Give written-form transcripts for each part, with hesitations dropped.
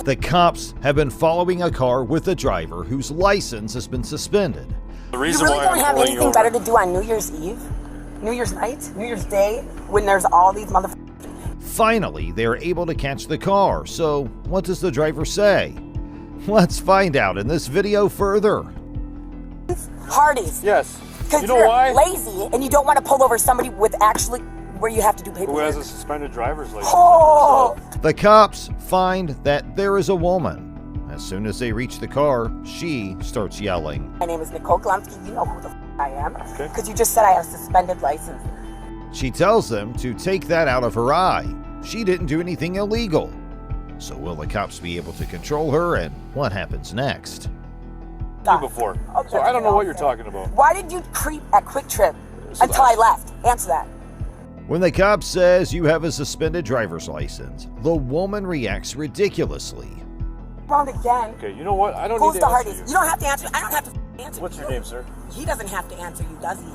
The cops have been following a car with a driver whose license has been suspended. The reason you really why don't I'm have pulling you anything over- better to do on New Year's Eve, New Year's night, New Year's Day, when there's all these motherfuckers. Finally, they are able to catch the car. So, what does the driver say? Let's find out in this video further. Hardee's. Yes. Because You know you're why? lazy and you don't want to pull over somebody with actually where you have to do paperwork. Who has a suspended driver's license? Oh! The cops find that there is a woman. As soon as they reach the car, she starts yelling. My name is Nicole Glumsky. You know who the I am. Okay. Because you just said I have a suspended license. She tells them to take that out of her eye. She didn't do anything illegal. So will the cops be able to control her, and what happens next? Before. Okay, So I don't know what you're okay. talking about. Why did you creep at Quick Trip So until I left? Answer that. When the cop says you have a suspended driver's license, the woman reacts ridiculously. Wrong again. Okay, you know what? I don't Who's need the to answer hardest? you. You don't have to answer. I don't have to answer. What's your name, sir? He doesn't have to answer you, does he?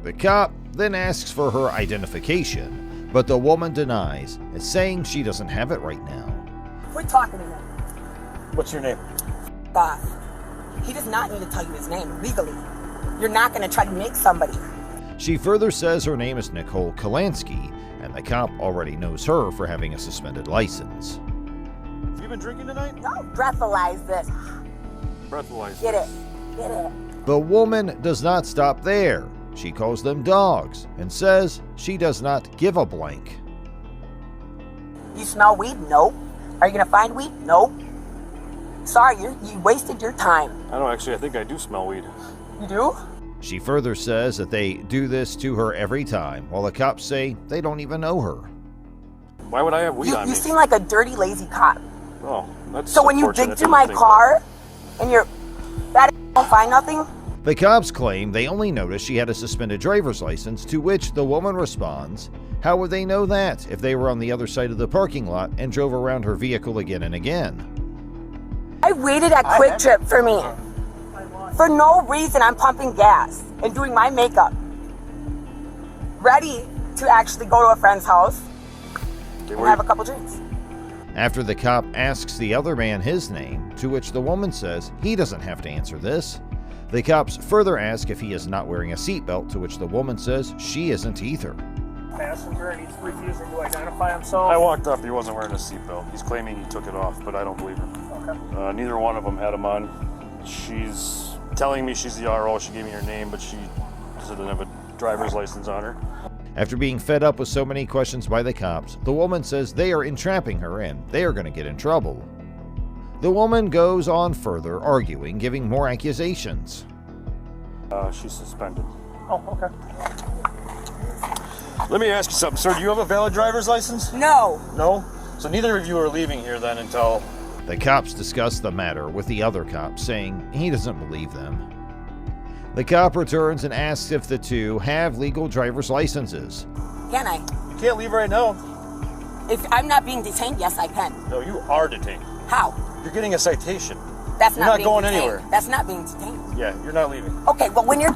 The cop then asks for her identification, but the woman denies, saying she doesn't have it right now. Quit talking to him. What's your name? Boss. He does not need to tell you his name legally. You're not going to try to make somebody. She further says her name is Nicole Kalansky, and the cop already knows her for having a suspended license. Have you been drinking tonight? No, breathalyze this. Breathalyzer. Get it. Get it. The woman does not stop there. She calls them dogs and says she does not give a blank. You smell weed? Nope. Are you going to find weed? Nope. Sorry, you wasted your time. I don't actually. I think I do smell weed. You do? She further says that they do this to her every time, while the cops say they don't even know her. Why would I have weed on You me? seem like a dirty, lazy cop. Oh, that's So when you unfortunate dig to through my think car and you're that don't find nothing? The cops claim they only noticed she had a suspended driver's license, to which the woman responds, "How would they know that if they were on the other side of the parking lot and drove around her vehicle again and again?" I waited at Quick Trip for me. For no reason, I'm pumping gas and doing my makeup. Ready to actually go to a friend's house Okay, and where have a you- couple drinks. After the cop asks the other man his name, to which the woman says he doesn't have to answer this, the cops further ask if he is not wearing a seatbelt, to which the woman says she isn't either. Passenger and he's refusing to identify himself. I walked up. He wasn't wearing a seatbelt. He's claiming he took it off, but I don't believe him. Okay. Neither one of them had him on. She's telling me she's the RO. She gave me her name, but she doesn't have a driver's license on her. After being fed up with so many questions by the cops, the woman says they are entrapping her and they are going to get in trouble. The woman goes on further, arguing, giving more accusations. She's suspended. Oh, okay. Let me ask you something, sir. Do you have a valid driver's license? No. No? So neither of you are leaving here then until... The cops discuss the matter with the other cop, saying he doesn't believe them. The cop returns and asks if the two have legal driver's licenses. Can I? You can't leave right now. If I'm not being detained, yes, I can. No, you are detained. How? You're getting a citation. That's You're not not being going detained. anywhere. That's not being detained. Yeah, you're not leaving. Okay, but when your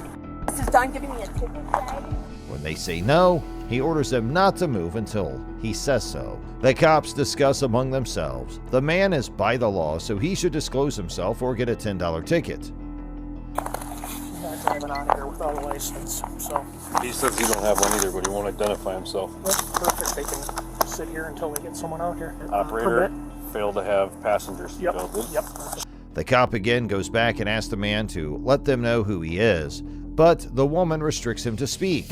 is done giving me a ticket, Daddy, When they say no, he orders them not to move until he says so. The cops discuss among themselves. The man is by the law, so he should disclose himself or get a $10 ticket. He's not driving on here without a license, so He says he don't have one either, but he won't identify himself. that's perfect. They can sit here until they get someone out here. Operator Permit. failed to have passenger Yep. seatbelt. Yep. The cop again goes back and asks the man to let them know who he is, but the woman restricts him to speak.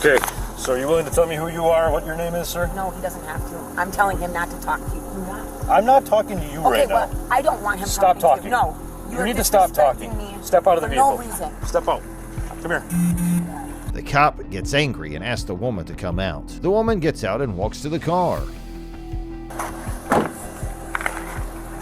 Okay, so are you willing to tell me who you are, what your name is, sir? no, he doesn't have to. I'm telling him not to talk to you. Do not. I'm not talking to you Okay, right now. well, I don't want him Stop talking. To you. talking. No, You you're need to stop talking. disrespecting me Step out of the for vehicle. no reason. Step out. Come here. The cop gets angry and asks the woman to come out. The woman gets out and walks to the car.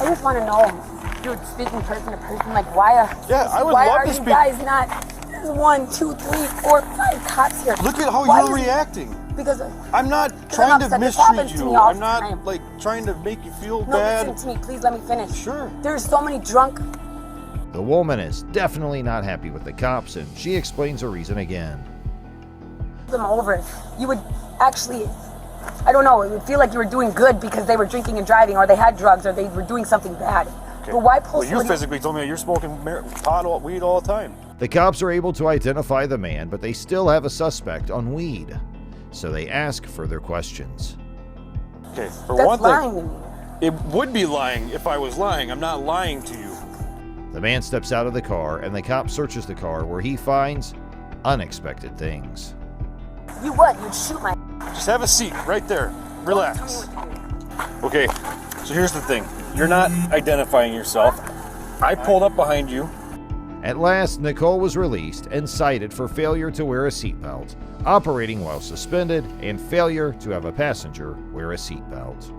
I just want to know, dude, speaking person to person, like why I would why love are to you speak- guys not? There's 1, 2, 3, 4, 5 cops here. Look at how Why you're is- reacting. Because I'm not I'm trying to upset. This happens mistreat to you. me all I'm the not time. like trying to make you feel no, bad. listen to me, please let me finish. Sure. There's so many drunk. The woman is definitely not happy with the cops, and she explains her reason again. them over, you would actually, I don't know, it would feel like you were doing good because they were drinking and driving, or they had drugs, or they were doing something bad. Okay. But why pull Well, you physically told me you're smoking weed all the time. The cops are able to identify the man, but they still have a suspect on weed. So they ask further questions. Okay, for That's one lying thing, to me. it would be lying if I was lying. I'm not lying to you. The man steps out of the car, and the cop searches the car where he finds unexpected things. You what? You'd shoot my. Just have a seat right there. Relax. Tell me what to do. Okay, so here's the thing. You're not identifying yourself. I pulled up behind you. At last, Nicole was released and cited for failure to wear a seatbelt, operating while suspended, and failure to have a passenger wear a seatbelt.